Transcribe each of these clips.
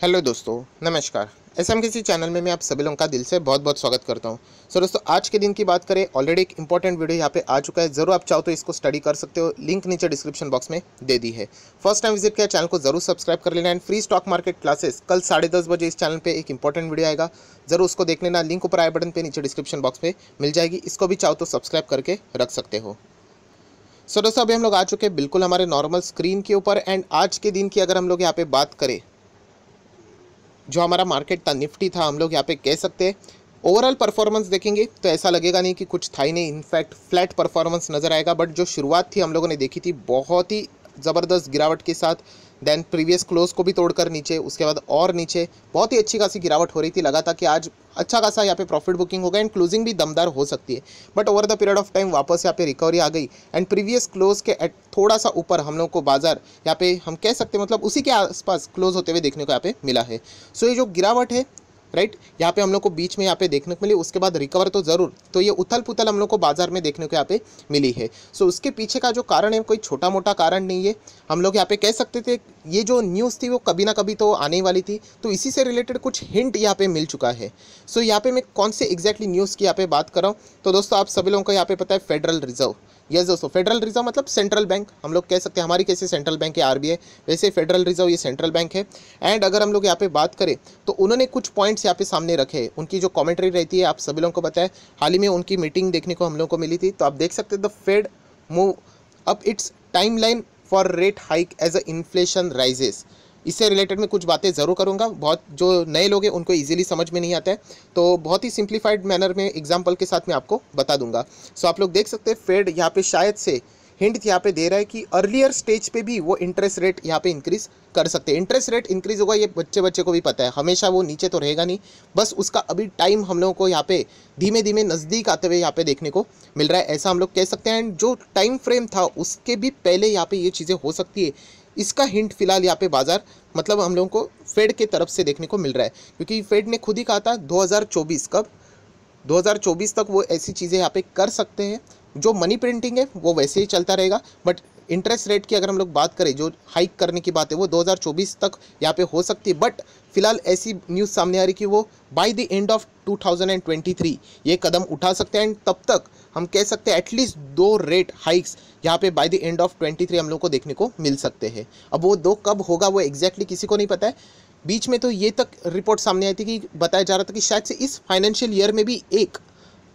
Hello दोस्तों, नमस्कार। SMKC channel में मैं आप सभी लोगों का दिल से बहुत बहुत स्वागत करता हूं। सो दोस्तों, आज के दिन की बात करें, ऑलरेडी एक इंपॉर्टेंट वीडियो यहाँ पे आ चुका है। ज़रूर आप चाहो तो इसको स्टडी कर सकते हो, लिंक नीचे डिस्क्रिप्शन बॉक्स में दे दी है। फर्स्ट टाइम विजिट किया चैनल को जरूर सब्सक्राइब कर लेना। And free stock market classes कल 10:30 बजे इस चैनल पर एक इंपॉर्टेंट वीडियो आएगा, जरूर उसको देख लेना। लिंक ऊपर आई बटन पर नीचे डिस्क्रिप्शन बॉक्स में मिल जाएगी, इसको भी चाहो तो सब्सक्राइब करके रख सकते हो। सो दोस्तों, अभी हम लोग आ चुके हैं बिल्कुल हमारे नॉर्मल स्क्रीन के ऊपर। एंड आज के दिन की अगर हम लोग यहाँ पे बात करें, जो हमारा मार्केट था, निफ्टी था, हम लोग यहाँ पे कह सकते हैं ओवरऑल परफॉर्मेंस देखेंगे तो ऐसा लगेगा नहीं कि कुछ था ही नहीं, इनफैक्ट फ्लैट परफॉर्मेंस नज़र आएगा। बट जो शुरुआत थी हम लोगों ने देखी थी बहुत ही ज़बरदस्त गिरावट के साथ, देन प्रीवियस क्लोज को भी तोड़कर नीचे, उसके बाद और नीचे बहुत ही अच्छी खासी गिरावट हो रही थी। लगा था कि आज अच्छा खासा यहाँ पे प्रॉफिट बुकिंग होगा एंड क्लोजिंग भी दमदार हो सकती है। But over the period of time वापस यहाँ पे रिकवरी आ गई एंड प्रीवियस क्लोज के थोड़ा सा ऊपर हम लोग को बाजार यहाँ पे हम कह सकते हैं मतलब उसी के आसपास क्लोज होते हुए देखने को यहाँ पे मिला है। सो ये जो गिरावट है राइट, यहाँ पे हम लोग को बीच में यहाँ पे देखने को मिली, उसके बाद रिकवर तो ज़रूर, तो ये उथल पुथल हम लोग को बाजार में देखने को यहाँ पे मिली है। सो उसके पीछे का जो कारण है कोई छोटा मोटा कारण नहीं है। हम लोग यहाँ पे कह सकते थे ये जो न्यूज़ थी वो कभी ना कभी तो आने वाली थी, तो इसी से रिलेटेड कुछ हिंट यहाँ पे मिल चुका है। सो यहाँ पे मैं कौन से एग्जैक्टली न्यूज़ की यहाँ पे बात कर रहा हूँ, तो दोस्तों आप सभी लोगों को यहाँ पे पता है फेडरल रिजर्व। यस दोस्तों, फेडरल रिजर्व मतलब सेंट्रल बैंक, हम लोग कह सकते हैं हमारी कैसे सेंट्रल बैंक है आरबीआई, वैसे फेडरल रिजर्व ये सेंट्रल बैंक है। एंड अगर हम लोग यहाँ पे बात करें तो उन्होंने कुछ पॉइंट्स यहाँ पे सामने रखे हैं। उनकी जो कमेंट्री रहती है आप सभी लोगों को पता है, हाल ही में उनकी मीटिंग देखने को हम लोग को मिली थी। तो आप देख सकते हैं the Fed move up its timeline for rate hike as a inflation rises. इससे रिलेटेड में कुछ बातें ज़रूर करूंगा, बहुत जो नए लोग हैं उनको इजीली समझ में नहीं आता है, तो बहुत ही सिंप्लीफाइड मैनर में एग्जांपल के साथ मैं आपको बता दूंगा। सो आप लोग देख सकते हैं फेड यहाँ पे शायद से हिंट यहाँ पे दे रहा है कि अर्लियर स्टेज पे भी वो इंटरेस्ट रेट यहाँ पे इंक्रीज़ कर सकते हैं। इंटरेस्ट रेट इंक्रीज़ होगा ये बच्चे को भी पता है, हमेशा वो नीचे तो रहेगा नहीं, बस उसका अभी टाइम हम लोगों को यहाँ पे धीमे धीमे नज़दीक आते हुए यहाँ पे देखने को मिल रहा है, ऐसा हम लोग कह सकते हैं। एंड जो टाइम फ्रेम था उसके भी पहले यहाँ पे ये चीज़ें हो सकती है, इसका हिंट फिलहाल यहाँ पे बाजार मतलब हम लोगों को फेड के तरफ से देखने को मिल रहा है। क्योंकि फेड ने खुद ही कहा था 2024 कब 2024 तक वो ऐसी चीज़ें यहाँ पे कर सकते हैं। जो मनी प्रिंटिंग है वो वैसे ही चलता रहेगा, बट इंटरेस्ट रेट की अगर हम लोग बात करें, जो हाइक करने की बात है वो 2024 तक यहाँ पे हो सकती है। बट फिलहाल ऐसी न्यूज़ सामने आ रही कि वो बाय द एंड ऑफ 2023 ये कदम उठा सकते हैं। एंड तब तक हम कह सकते हैं एटलीस्ट 2 रेट हाइक्स यहाँ पे बाय द एंड ऑफ 23 हम लोग को देखने को मिल सकते हैं। अब वो 2 कब होगा वो एग्जैक्टली किसी को नहीं पता है। बीच में तो ये तक रिपोर्ट सामने आई थी कि बताया जा रहा था कि शायद से इस फाइनेंशियल ईयर में भी एक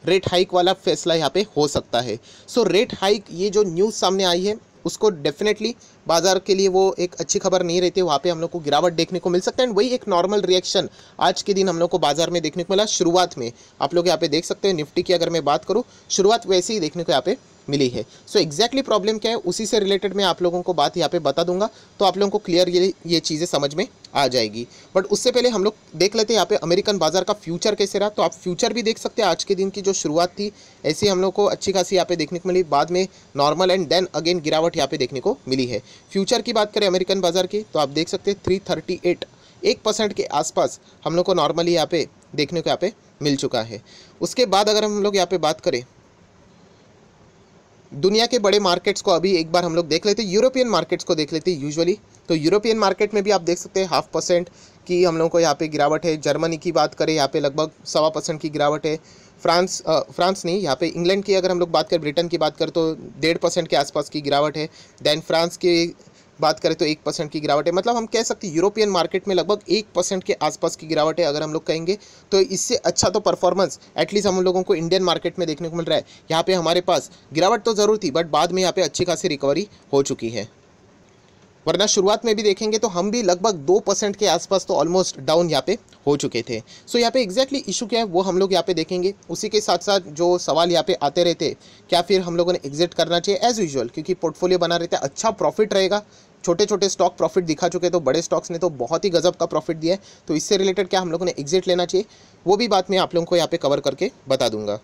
रेट हाइक वाला फैसला यहाँ पे हो सकता है। सो रेट हाइक ये जो न्यूज़ सामने आई है उसको डेफिनेटली बाजार के लिए वो एक अच्छी खबर नहीं रहती है, वहाँ पे हम लोग को गिरावट देखने को मिल सकता है। एंड वही एक नॉर्मल रिएक्शन आज के दिन हम लोग को बाजार में देखने को मिला। शुरुआत में आप लोग यहाँ पे देख सकते हैं, निफ्टी की अगर मैं बात करूँ शुरुआत वैसे ही देखने को यहाँ पे मिली है। सो एग्जैक्टली प्रॉब्लम क्या है उसी से रिलेटेड मैं आप लोगों को बात यहाँ पे बता दूंगा, तो आप लोगों को क्लियर ये चीज़ें समझ में आ जाएगी। बट उससे पहले हम लोग देख लेते हैं यहाँ पे अमेरिकन बाजार का फ्यूचर कैसे रहा। तो आप फ्यूचर भी देख सकते हैं, आज के दिन की जो शुरुआत थी ऐसी हम लोग को अच्छी खासी यहाँ पे देखने को मिली, बाद में नॉर्मल एंड देन अगेन गिरावट यहाँ पे देखने को मिली है। फ्यूचर की बात करें अमेरिकन बाजार की तो आप देख सकते हैं 338 1% के आसपास हम लोग को नॉर्मली यहाँ पे देखने को यहाँ पे मिल चुका है। उसके बाद अगर हम लोग यहाँ पे बात करें दुनिया के बड़े मार्केट्स को, अभी एक बार हम लोग देख लेते हैं यूरोपियन मार्केट्स को देख लेते हैं यूजुअली। तो यूरोपियन मार्केट में भी आप देख सकते हैं 0.5% की हम लोगों को यहाँ पे गिरावट है। जर्मनी की बात करें यहाँ पे लगभग 1.25% की गिरावट है। फ्रांस नहीं, यहाँ पे इंग्लैंड की अगर हम लोग बात करें, ब्रिटेन की बात करें तो 1.5% के आसपास की गिरावट है। देन फ्रांस की बात करें तो 1% की गिरावट है। मतलब हम कह सकते हैं यूरोपियन मार्केट में लगभग 1% के आसपास की गिरावट है अगर हम लोग कहेंगे। तो इससे अच्छा तो परफॉर्मेंस एटलीस्ट हम लोगों को इंडियन मार्केट में देखने को मिल रहा है। यहाँ पे हमारे पास गिरावट तो ज़रूर थी बट बाद में यहाँ पे अच्छी खासी रिकवरी हो चुकी है, वरना शुरुआत में भी देखेंगे तो हम भी लगभग 2% के आसपास तो ऑलमोस्ट डाउन यहाँ पे हो चुके थे। सो यहाँ पे एग्जैक्टली इशू क्या है वो हम लोग यहाँ पे देखेंगे। उसी के साथ साथ जो सवाल यहाँ पे आते रहते, क्या फिर हम लोगों ने एग्जिट करना चाहिए एज यूजुअल, क्योंकि पोर्टफोलियो बना रहता है, अच्छा प्रॉफिट रहेगा। छोटे छोटे स्टॉक प्रॉफिट दिखा चुके, तो बड़े स्टॉक्स ने तो बहुत ही गजब का प्रॉफिट दिया है। तो इससे रिलेटेड क्या हम लोगों ने एग्जिट लेना चाहिए वो भी बात मैं आप लोगों को यहाँ पे कवर करके बता दूंगा।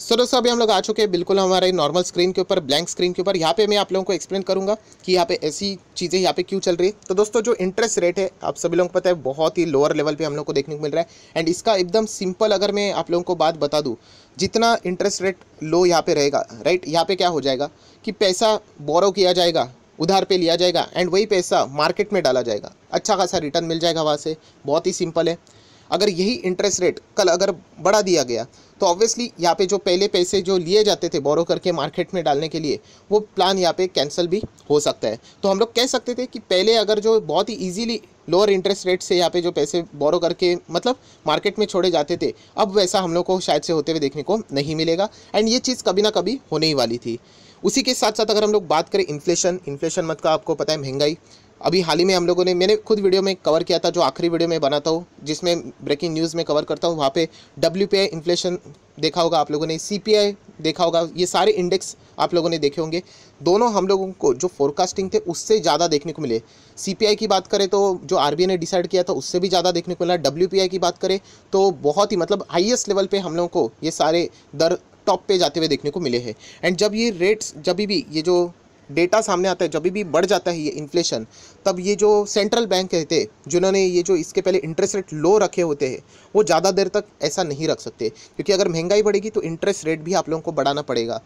सो दोस्तों, अभी हम लोग आ चुके हैं बिल्कुल हमारे नॉर्मल स्क्रीन के ऊपर, ब्लैंक स्क्रीन के ऊपर। यहाँ पे मैं आप लोगों को एक्सप्लेन करूंगा कि यहाँ पे ऐसी चीज़ें यहाँ पे क्यों चल रही है। तो दोस्तों, जो इंटरेस्ट रेट है आप सभी लोगों को पता है बहुत ही लोअर लेवल पे हम लोग को देखने को मिल रहा है। एंड इसका एकदम सिंपल अगर मैं आप लोगों को बात बता दूँ, जितना इंटरेस्ट रेट लो यहाँ पे रहेगा राइट, यहाँ पे क्या हो जाएगा कि पैसा बोरो किया जाएगा उधार पे लिया जाएगा एंड वही पैसा मार्केट में डाला जाएगा, अच्छा खासा रिटर्न मिल जाएगा वहाँ से। बहुत ही सिंपल है। अगर यही इंटरेस्ट रेट कल अगर बढ़ा दिया गया तो ऑब्वियसली यहाँ पे जो पहले पैसे जो लिए जाते थे बोरो करके मार्केट में डालने के लिए, वो प्लान यहाँ पे कैंसिल भी हो सकता है। तो हम लोग कह सकते थे कि पहले अगर जो बहुत ही इजीली लोअर इंटरेस्ट रेट से यहाँ पे जो पैसे बोरो करके मतलब मार्केट में छोड़े जाते थे, अब वैसा हम लोग को शायद से होते हुए देखने को नहीं मिलेगा एंड ये चीज़ कभी ना कभी होने ही वाली थी। उसी के साथ साथ अगर हम लोग बात करें इन्फ्लेशन मत का, आपको पता है महंगाई। अभी हाल ही में हम लोगों ने, मैंने खुद वीडियो में कवर किया था, जो आखिरी वीडियो में बनाता हूँ जिसमें ब्रेकिंग न्यूज़ में कवर करता हूँ, वहाँ पे WPI इन्फ्लेशन देखा होगा आप लोगों ने, CPI देखा होगा, ये सारे इंडेक्स आप लोगों ने देखे होंगे। दोनों हम लोगों को जो फोरकास्टिंग थे उससे ज़्यादा देखने को मिले। CPI की बात करें तो जो RBI ने डिसाइड किया था उससे भी ज़्यादा देखने को मिला। WPI की बात करें तो बहुत ही मतलब हाईएस्ट लेवल पे हम लोगों को ये सारे दर टॉप पे जाते हुए देखने को मिले हैं। एंड जब ये रेट्स, जब भी ये जो डेटा सामने आता है, जब भी बढ़ जाता है ये इन्फ्लेशन, तब ये जो सेंट्रल बैंक कहते हैं, जिन्होंने ये जो इसके पहले इंटरेस्ट रेट लो रखे होते हैं, वो ज़्यादा देर तक ऐसा नहीं रख सकते, क्योंकि अगर महंगाई बढ़ेगी तो इंटरेस्ट रेट भी आप लोगों को बढ़ाना पड़ेगा।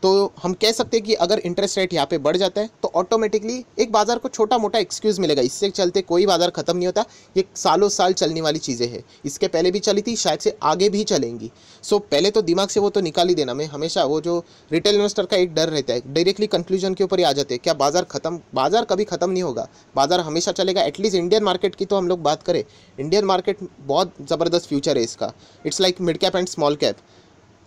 तो हम कह सकते हैं कि अगर इंटरेस्ट रेट यहाँ पे बढ़ जाता है तो ऑटोमेटिकली एक बाज़ार को छोटा मोटा एक्सक्यूज़ मिलेगा। इससे चलते कोई बाज़ार ख़त्म नहीं होता, ये सालों साल चलने वाली चीज़ें हैं। इसके पहले भी चली थी, शायद से आगे भी चलेंगी। सो पहले तो दिमाग से वो तो निकाल ही देना। मैं हमेशा, वो जो रिटेल इन्वेस्टर का एक डर रहता है, डायरेक्टली कंक्लूजन के ऊपर ही आ जाते हैं, क्या बाज़ार कभी ख़त्म नहीं होगा, बाज़ार हमेशा चलेगा। एटलीस्ट इंडियन मार्केट की तो हम लोग बात करें, इंडियन मार्केट बहुत ज़बरदस्त फ्यूचर है इसका। It's like mid cap and small cap.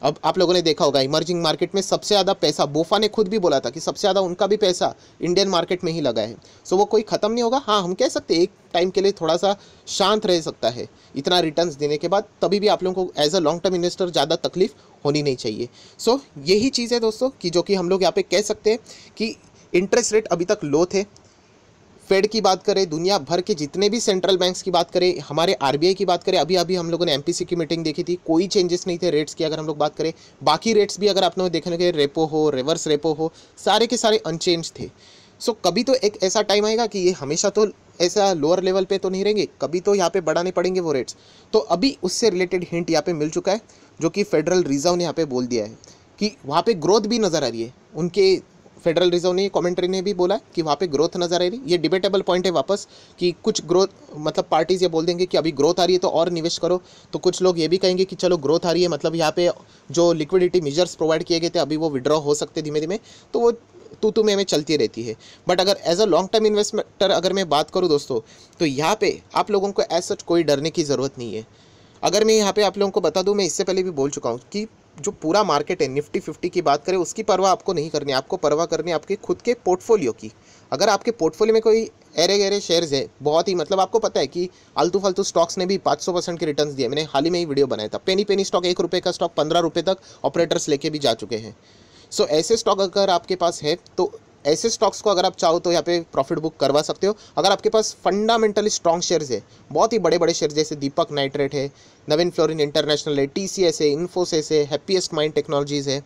अब आप लोगों ने देखा होगा इमर्जिंग मार्केट में सबसे ज़्यादा पैसा, बोफा ने खुद भी बोला था कि सबसे ज़्यादा उनका भी पैसा इंडियन मार्केट में ही लगा है। सो वो कोई ख़त्म नहीं होगा। हाँ, हम कह सकते हैं एक टाइम के लिए थोड़ा सा शांत रह सकता है इतना रिटर्न्स देने के बाद, तभी भी आप लोगों को as a long term investor ज़्यादा तकलीफ होनी नहीं चाहिए। सो यही चीज़ है दोस्तों कि जो कि हम लोग यहाँ पे कह सकते हैं कि इंटरेस्ट रेट अभी तक लो थे। फेड की बात करें, दुनिया भर के जितने भी सेंट्रल बैंक्स की बात करें, हमारे RBI की बात करें, अभी अभी हम लोगों ने MPC की मीटिंग देखी थी, कोई चेंजेस नहीं थे रेट्स की। अगर हम लोग बात करें बाकी रेट्स भी, अगर आप लोग देखने के रेपो हो, रिवर्स रेपो हो, सारे के सारे अनचेंज थे। सो कभी तो एक ऐसा टाइम आएगा कि ये हमेशा तो ऐसा लोअर लेवल पे तो नहीं रहेंगे, कभी तो यहाँ पे बढ़ाने पड़ेंगे वो रेट्स। तो अभी उससे रिलेटेड हिंट यहाँ पे मिल चुका है, जो कि फेडरल रिजर्व ने यहाँ पे बोल दिया है कि वहाँ पे ग्रोथ भी नज़र आ रही है। उनके फेडरल रिजर्व ने, कमेंट्री ने भी बोला कि वहाँ पे ग्रोथ नज़र आ रही है। ये डिबेटेबल पॉइंट है वापस कि कुछ ग्रोथ, मतलब पार्टीज ये बोल देंगे कि अभी ग्रोथ आ रही है तो और निवेश करो, तो कुछ लोग ये भी कहेंगे कि चलो ग्रोथ आ रही है मतलब यहाँ पे जो लिक्विडिटी मेजर्स प्रोवाइड किए गए थे अभी वो विड्रॉ हो सकते धीमे धीमे, तो वो तू में चलती रहती है। बट अगर as a long term investor अगर मैं बात करूँ दोस्तों, तो यहाँ पे आप लोगों को एज सच कोई डरने की ज़रूरत नहीं है। अगर मैं यहाँ पे आप लोगों को बता दूँ, मैं इससे पहले भी बोल चुका हूँ कि जो पूरा मार्केट है, निफ्टी 50 की बात करें, उसकी परवाह आपको नहीं करनी, आपको परवाह करनी है आपके खुद के पोर्टफोलियो की। अगर आपके पोर्टफोलियो में कोई एरे गहरे शेयर्स है, बहुत ही मतलब आपको पता है कि आलतू फालतू स्टॉक्स ने भी 500% के रिटर्न्स दिए। मैंने हाल ही में ही वीडियो बनाया था, पेनी स्टॉक, ₹1 का स्टॉक 15 रुपये तक ऑपरेटर्स लेके भी जा चुके हैं। सो ऐसे स्टॉक अगर आपके पास है तो ऐसे स्टॉक्स को अगर आप चाहो तो यहाँ पे प्रॉफिट बुक करवा सकते हो। अगर आपके पास फंडामेंटली स्ट्रॉन्ग शेयर्स है, बहुत ही बड़े बड़े शेयर्स, जैसे दीपक नाइट्रेट है, नवीन फ्लोरिन इंटरनेशनल है, TCS है, इन्फोसिस है, हैप्पीएस्ट माइंड टेक्नोलॉजीज़ है,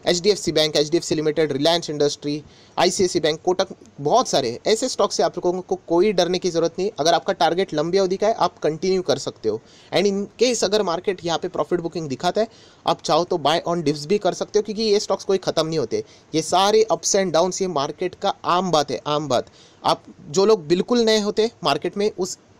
HDFC bank, HDFC limited, Reliance industry, ICICI bank, Kotak, बहुत सारे हैं। ऐसे स्टॉक से आप लोगों को कोई डरने की ज़रूरत नहीं। अगर आपका टारगेट लंबी अवधि का है, आप कंटिन्यू कर सकते हो। एंड इन केस अगर मार्केट यहाँ पे प्रॉफिट बुकिंग दिखाता है, आप चाहो तो बाय ऑन डिप्स भी कर सकते हो, क्योंकि ये स्टॉक्स कोई ख़त्म नहीं होते। ये सारे अप्स एंड डाउन्स, ये मार्केट का आम बात है, आम बात। आप जो लोग बिल्कुल नए होते मार्केट में,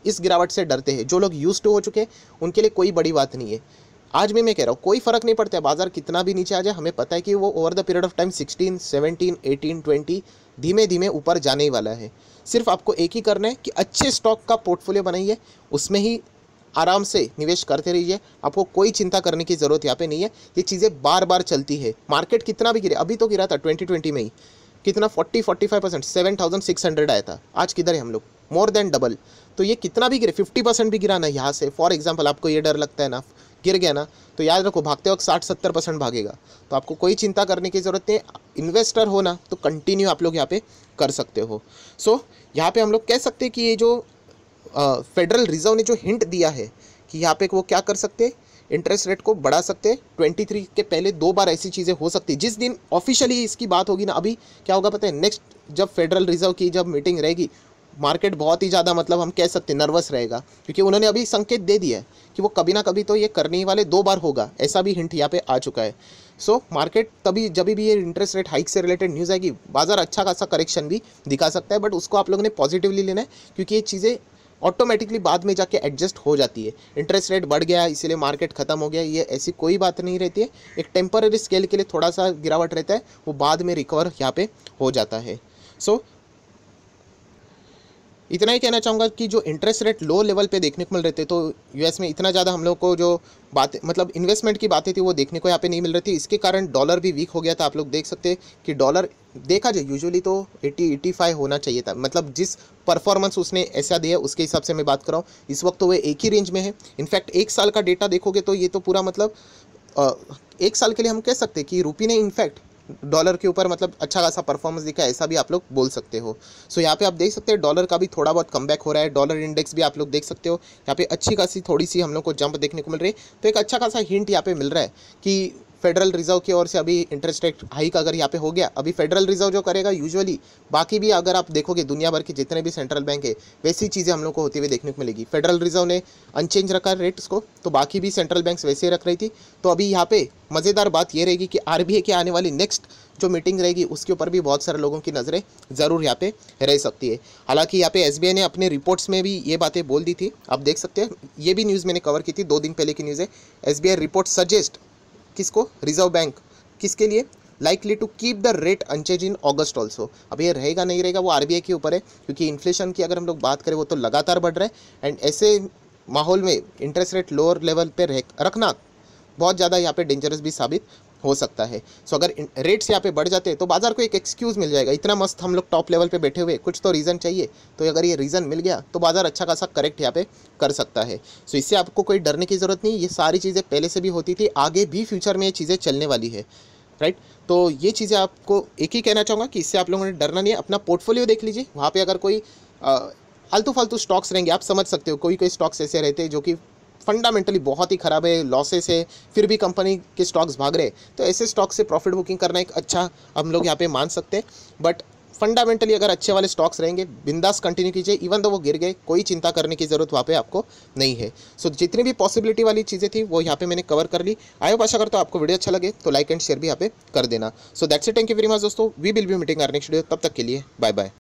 इस गिरावट से डरते हैं। जो लोग यूज्ड टू हो चुके, उनके लिए कोई बड़ी बात नहीं है। आज भी मैं कह रहा हूँ, कोई फ़र्क नहीं पड़ता है, बाजार कितना भी नीचे आ जाए, हमें पता है कि वो over the period of time 16, 17, 18, 20 धीमे धीमे ऊपर जाने ही वाला है। सिर्फ आपको एक ही करना है कि अच्छे स्टॉक का पोर्टफोलियो बनाइए, उसमें ही आराम से निवेश करते रहिए। आपको कोई चिंता करने की ज़रूरत यहाँ पे नहीं है। ये चीज़ें बार बार चलती है। मार्केट कितना भी गिरे, अभी तो गिरा था 2020 में ही, कितना 40-45%, 7600 आया था। आज किधर है हम लोग, मोर देन डबल। तो ये कितना भी गिरे, 50% भी गिरा ना यहाँ से, फॉर एग्जांपल आपको ये डर लगता है ना, गिर गया ना, तो याद रखो भागते वक्त 60-70% भागेगा। तो आपको कोई चिंता करने की ज़रूरत नहीं। इन्वेस्टर हो ना, तो कंटिन्यू आप लोग यहाँ पे कर सकते हो। सो यहाँ पे हम लोग कह सकते हैं कि ये जो फेडरल रिजर्व ने जो हिंट दिया है कि यहाँ पे वो क्या कर सकते हैं, इंटरेस्ट रेट को बढ़ा सकते हैं। 23 के पहले 2 बार ऐसी चीज़ें हो सकती है। जिस दिन ऑफिशियली इसकी बात होगी ना, अभी क्या होगा पता है, नेक्स्ट जब फेडरल रिजर्व की जब मीटिंग रहेगी, मार्केट बहुत ही ज़्यादा मतलब हम कह सकते हैं नर्वस रहेगा, क्योंकि उन्होंने अभी संकेत दे दिया है कि वो कभी ना कभी तो ये करने ही वाले 2 बार होगा। ऐसा भी हिंट यहाँ पे आ चुका है। सो मार्केट तभी जब भी ये इंटरेस्ट रेट हाइक से रिलेटेड न्यूज़ आएगी, बाजार अच्छा खासा करेक्शन भी दिखा सकता है, बट उसको आप लोगों ने पॉजिटिवली लेना है, क्योंकि ये चीज़ें ऑटोमेटिकली बाद में जाके एडजस्ट हो जाती है। इंटरेस्ट रेट बढ़ गया इसीलिए मार्केट खत्म हो गया, ये ऐसी कोई बात नहीं रहती है। एक टेम्पररी स्केल के लिए थोड़ा सा गिरावट रहता है, वो बाद में रिकवर यहाँ पे हो जाता है। सो इतना ही कहना चाहूँगा कि जो इंटरेस्ट रेट लो लेवल पे देखने को मिल रहे थे, तो यूएस में इतना ज़्यादा हम लोग को जो बातें मतलब इन्वेस्टमेंट की बातें थी वो देखने को यहाँ पे नहीं मिल रही थी। इसके कारण डॉलर भी वीक हो गया था। आप लोग देख सकते हैं कि डॉलर देखा जाए यूजुअली तो 80-85 होना चाहिए था, मतलब जिस परफॉर्मेंस उसने ऐसा दिया उसके हिसाब से मैं बात कर रहा हूँ। इस वक्त तो वो एक ही रेंज में है। इनफैक्ट एक साल का डेटा देखोगे तो ये तो पूरा मतलब एक साल के लिए हम कह सकते हैं कि रुपये ने इनफैक्ट डॉलर के ऊपर मतलब अच्छा खासा परफॉर्मेंस दिखा, ऐसा भी आप लोग बोल सकते हो। सो यहाँ पे आप देख सकते हैं डॉलर का भी थोड़ा बहुत कमबैक हो रहा है। डॉलर इंडेक्स भी आप लोग देख सकते हो, यहाँ पे अच्छी खासी थोड़ी सी हम लोग को जंप देखने को मिल रही है। तो एक अच्छा खासा हिंट यहाँ पे मिल रहा है कि फेडरल रिजर्व की ओर से अभी इंटरेस्ट रेट हाइक अगर यहाँ पे हो गया, अभी फेडरल रिजर्व जो करेगा यूजुअली, बाकी भी अगर आप देखोगे दुनिया भर के जितने भी सेंट्रल बैंक है वैसी चीज़ें हम लोग को होती हुई देखने को मिलेगी। फेडरल रिजर्व ने अनचेंज रखा रेट्स को, तो बाकी भी सेंट्रल बैंक्स वैसे ही रख रही थी। तो अभी यहाँ पे मज़ेदार बात ये रहेगी कि आरबीआई की आने वाली नेक्स्ट जो मीटिंग रहेगी उसके ऊपर भी बहुत सारे लोगों की नज़रें ज़रूर यहाँ पे रह सकती है। हालांकि यहाँ पे एसबीआई ने अपने रिपोर्ट्स में भी ये बातें बोल दी थी, आप देख सकते हैं। ये भी न्यूज़ मैंने कवर की थी 2 दिन पहले की न्यूज़ है। एसबीआई रिपोर्ट सजेस्ट किसको, रिजर्व बैंक किसके लिए, likely to keep the rate unchange in August also. अब ये रहेगा नहीं रहेगा वो आरबीआई के ऊपर है, क्योंकि इन्फ्लेशन की अगर हम लोग बात करें वो तो लगातार बढ़ रहा है। एंड ऐसे माहौल में इंटरेस्ट रेट लोअर लेवल पे रखना बहुत ज़्यादा यहाँ पे डेंजरस भी साबित हो सकता है। सो अगर रेट्स यहाँ पे बढ़ जाते हैं तो बाजार को एक एक्सक्यूज़ मिल जाएगा, इतना मस्त हम लोग टॉप लेवल पे बैठे हुए, कुछ तो रीज़न चाहिए। तो अगर ये रीज़न मिल गया तो बाजार अच्छा खासा करेक्ट यहाँ पे कर सकता है। सो इससे आपको कोई डरने की ज़रूरत नहीं, ये सारी चीज़ें पहले से भी होती थी, आगे भी फ्यूचर में ये चीज़ें चलने वाली है, राइट। तो ये चीज़ें आपको एक ही कहना चाहूँगा कि इससे आप लोगों ने डरना नहीं है। अपना पोर्टफोलियो देख लीजिए, वहाँ पे अगर कोई आलतू फालतू स्टॉक्स रहेंगे, आप समझ सकते हो कोई कोई स्टॉक्स ऐसे रहते हैं जो कि फंडामेंटली बहुत ही ख़राब है, लॉसेस है, फिर भी कंपनी के स्टॉक्स भाग रहे, तो ऐसे स्टॉक से प्रॉफिट बुकिंग करना एक अच्छा हम लोग यहाँ पे मान सकते हैं। बट फंडामेंटली अगर अच्छे वाले स्टॉक्स रहेंगे, बिंदास कंटिन्यू कीजिए, इवन तो वो गिर गए कोई चिंता करने की ज़रूरत वहाँ पे आपको नहीं है। सो जितनी भी पॉसिबिलिटी वाली चीज़ें थी वो यहाँ पे मैंने कवर कर ली। आई होप आशा करता हूँ आपको वीडियो अच्छा लगे तो लाइक एंड शेयर भी यहाँ पे कर देना। So that's it, thank you very much दोस्तों, we will be meeting our next video, तब तक के लिए बाय बाय।